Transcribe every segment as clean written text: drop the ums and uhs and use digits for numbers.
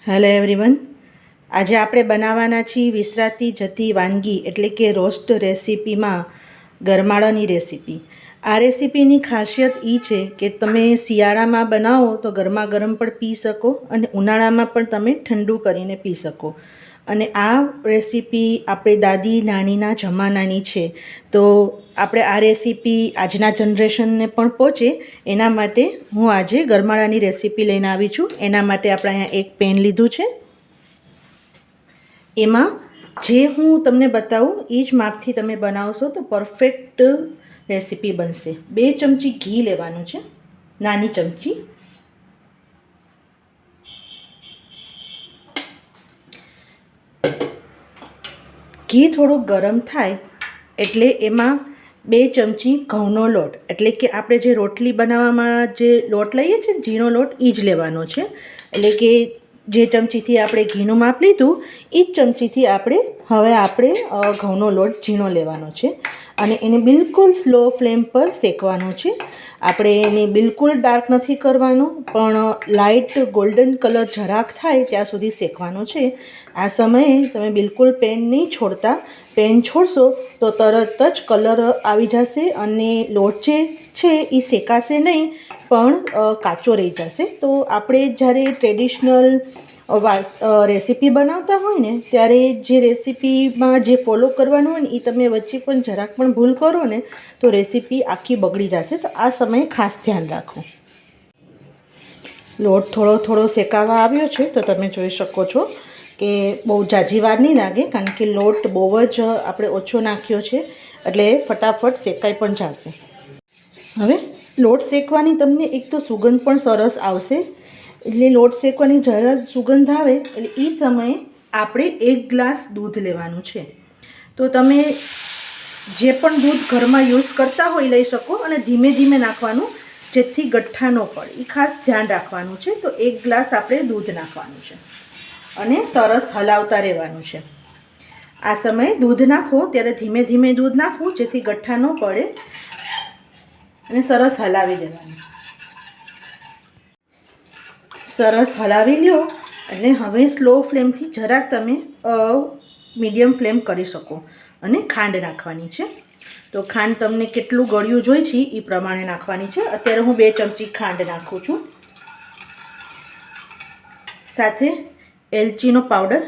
Hello everyone, આજે આપણે બનાવવાના છીએ વિસરાતી જતી વાનગી એટલે કે રોસ્ટ રેસીપીમાં ગરમાળાની રેસીપી. આ રેસીપીની ખાસિયત એ છે કે તમે શિયાળામાં બનાવો તો ગરમા ગરમ પણ પી શકો અને ઉનાળામાં પણ તમે ઠંડુ કરીને પી શકો. અને આ રેસીપી આપણી દાદી નાનીના જમાનાની છે, તો આપણે આ રેસીપી આજના જનરેશનને પણ પહોંચે એના માટે હું આજે ગરમાળાની રેસીપી લઈને આવી છું. એના માટે આપણે અહીંયા એક પેન લીધું છે. એમાં જે હું તમને બતાવું એ જ માપથી તમે બનાવશો તો પરફેક્ટ રેસીપી બનશે. 2 ચમચી ઘી લેવાનું છે, નાની ચમચી. ઘી થોડું ગરમ થાય એટલે એમાં 2 ચમચી ઘઉંનો લોટ, એટલે કે આપણે જે રોટલી બનાવવામાં જે લોટ લઈએ છીએ ને, ઝીણો લોટ, એ જ લેવાનો છે. એટલે કે જે ચમચીથી આપણે ઘીનું માપ લીધું એ જ ચમચીથી આપણે ઘઉંનો લોટ ઝીણો લેવાનો છે અને એને બિલકુલ સ્લો ફ્લેમ પર શેકવાનો છે. આપણે એને બિલકુલ ડાર્ક નથી કરવાનો, પણ લાઇટ ગોલ્ડન કલર જરાક થાય ત્યાં સુધી શેકવાનો છે. આ સમયે તમે બિલકુલ પેન નહીં છોડતા. પેન છોડશો તો તરત જ કલર આવી જશે અને લોટ જે છે એ શેકાશે નહીં, પણ કાચો રહી જશે. તો આપણે જ્યારે ટ્રેડિશનલ રેસીપી બનાવતા હોય ને, ત્યારે જે રેસીપીમાં જે ફોલો કરવાનું હોય ને એ તમે વચ્ચે પણ જરાક પણ ભૂલ કરો ને તો રેસીપી આખી બગડી જશે. તો આ સમયે ખાસ ધ્યાન રાખો. લોટ થોડો થોડો શેકાવા આવ્યો છે તો તમે જોઈ શકો છો કે બહુ ઝાઝી વાર નહીં લાગે, કારણ કે લોટ બહુ જ આપણે ઓછો નાખ્યો છે એટલે ફટાફટ શેકાઈ પણ જશે. હવે લોટ શેકવાની તમને એક તો સુગંધ પણ સરસ આવશે. એટલે લોટ શેકવાની જરા સુગંધ આવે એટલે એ સમયે આપણે 1 ગ્લાસ દૂધ લેવાનું છે. તો તમે જે પણ દૂધ ઘરમાં યુઝ કરતા હોય લઈ શકો અને ધીમે ધીમે નાખવાનું, જેથી ગઠ્ઠા ન પડે, એ ખાસ ધ્યાન રાખવાનું છે. તો 1 ગ્લાસ આપણે દૂધ નાખવાનું છે અને સરસ હલાવતા રહેવાનું છે. આ સમયે દૂધ નાખો ત્યારે ધીમે ધીમે દૂધ નાખવું, જેથી ગઠ્ઠા ન પડે, અને સરસ હલાવી દેવાનું. સરસ હલાવી લ્યો એટલે હવે સ્લો ફ્લેમથી જરાક તમે મીડિયમ ફ્લેમ કરી શકો અને ખાંડ નાખવાની છે. તો ખાંડ તમને કેટલું ગળ્યું જોઈએ છે એ પ્રમાણે નાખવાની છે. અત્યારે હું 2 ચમચી ખાંડ નાખું છું. સાથે એલચીનો પાવડર.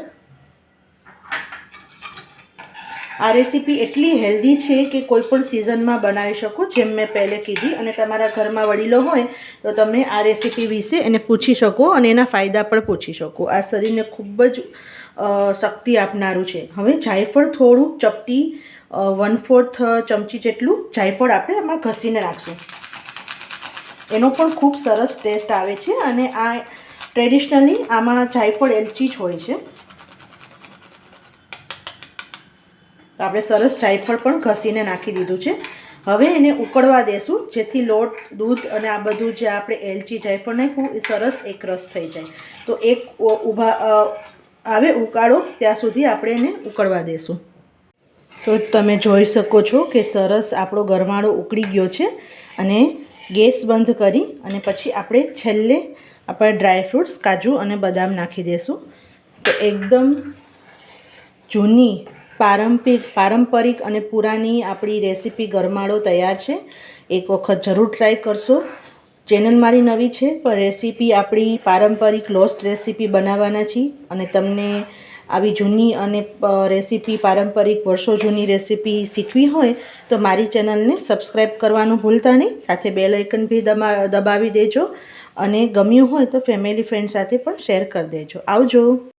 આ રેસીપી એટલી હેલ્ધી છે કે કોઈ પણ સિઝનમાં બનાવી શકો, જેમ મેં પહેલે કીધી. અને તમારા ઘરમાં વડીલો હોય તો તમે આ રેસીપી વિશે એને પૂછી શકો અને એના ફાયદા પણ પૂછી શકો. આ શરીરને ખૂબ જ શક્તિ આપનારું છે. હવે જાયફળ થોડું ચપટી 1/4 ચમચી જેટલું જાયફળ આપણે એમાં ઘસીને નાખશું. એનો પણ ખૂબ સરસ ટેસ્ટ આવે છે અને આ ટ્રેડિશનલી આમાં જાયફળ એલચી જ હોય છે. તો આપણે સરસ જાયફળ પણ ઘસીને નાખી દીધું છે. હવે એને ઉકળવા દેશું, જેથી લોટ, દૂધ અને આ બધું જે આપણે એલચી જાયફળ નાખ્યું એ સરસ એકરસ થઈ જાય. તો એક આવે ઉકાળો ત્યાં સુધી આપણે એને ઉકળવા દેશું. તો તમે જોઈ શકો છો કે સરસ આપણો ગરમાળો ઉકળી ગયો છે. અને ગેસ બંધ કરી અને પછી આપણે છેલ્લે આપણે ડ્રાયફ્રૂટ્સ, કાજુ અને બદામ નાખી દઈશું. તો એકદમ જૂની પારંપરિક અને પુરાની આપણી રેસીપી ગરમાળો તૈયાર છે. એક વખત જરૂર ટ્રાય કરશો. ચેનલ મારી નવી છે, પણ રેસીપી આપણી પારંપરિક લોસ્ટ રેસીપી બનાવવાના છીએ. અને તમને આવી જૂની અને રેસીપી, પારંપરિક વર્ષો જૂની રેસીપી શીખવી હોય તો મારી ચેનલને સબસ્ક્રાઈબ કરવાનું ભૂલતા નહીં. સાથે બેલ આઇકન બી દબાવી દેજો અને ગમ્યું હોય તો ફેમિલી ફ્રેન્ડ સાથે પણ શેર કરી દેજો. આવજો.